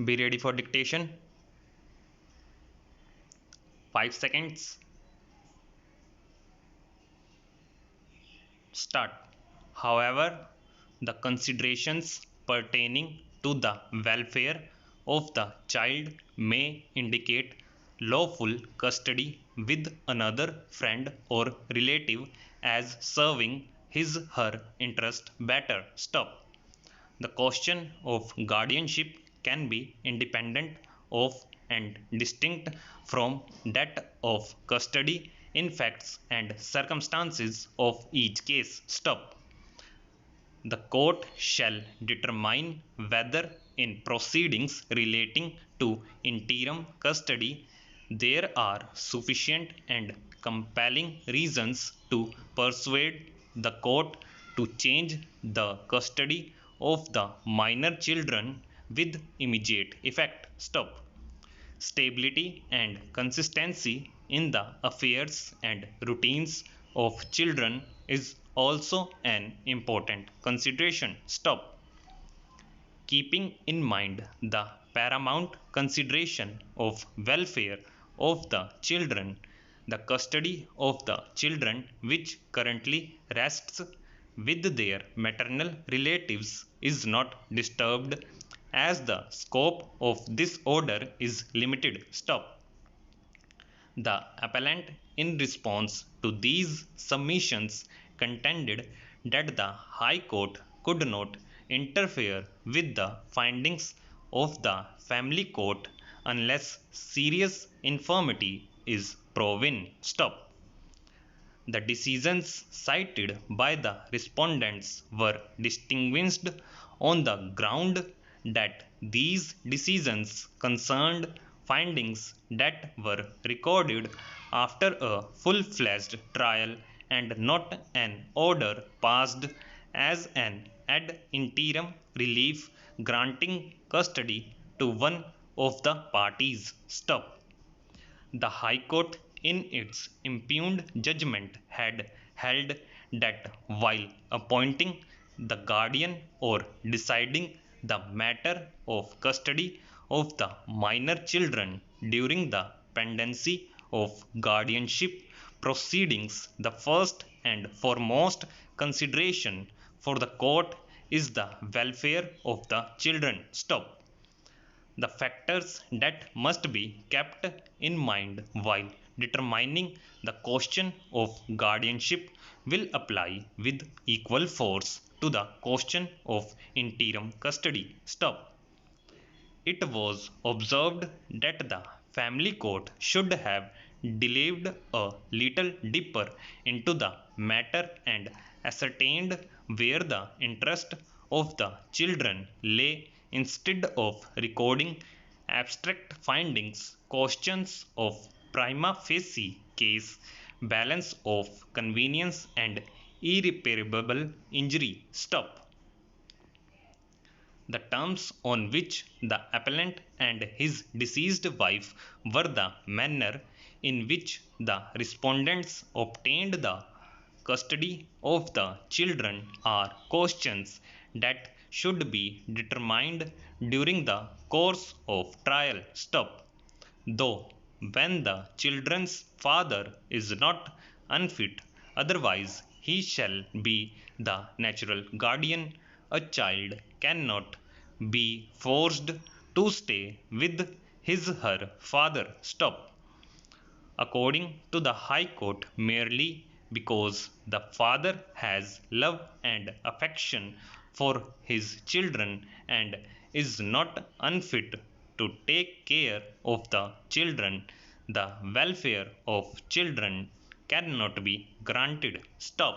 Be ready for dictation. 5 seconds. Start. However, the considerations pertaining to the welfare of the child may indicate lawful custody with another friend or relative as serving his/her interest better. Stop. The question of guardianship can be independent of and distinct from that of custody in facts and circumstances of each case. Stop. The court shall determine whether in proceedings relating to interim custody there are sufficient and compelling reasons to persuade the court to change the custody of the minor children with immediate effect. Stop. Stability and consistency in the affairs and routines of children is also an important consideration. Stop. Keeping in mind the paramount consideration of welfare of the children, the custody of the children which currently rests with their maternal relatives is not disturbed as the scope of this order is limited. Stop. The appellant, in response to these submissions, contended that the High Court could not interfere with the findings of the Family Court unless serious infirmity is proven. Stop. The decisions cited by the respondents were distinguished on the ground that these decisions concerned findings that were recorded after a full-fledged trial and not an order passed as an ad interim relief granting custody to one of the parties. Stop. The High Court in its impugned judgment had held that while appointing the guardian or deciding the matter of custody of the minor children during the pendency of guardianship proceedings, the first and foremost consideration for the court is the welfare of the children. Stop. The factors that must be kept in mind while determining the question of guardianship will apply with equal force to the question of interim custody. Stop. It was observed that the Family Court should have delved a little deeper into the matter and ascertained where the interest of the children lay instead of recording abstract findings. Questions of prima facie case, balance of convenience and irreparable injury. Stop. The terms on which the appellant and his deceased wife were the manner in which the respondents obtained the custody of the children are questions that should be determined during the course of trial. Stop. Though when the children's father is not unfit, otherwise he shall be the natural guardian, a child cannot be forced to stay with his/her father. Stop. According to the High Court, merely because the father has love and affection for his children and is not unfit to take care of the children, the welfare of children cannot be granted. Stop.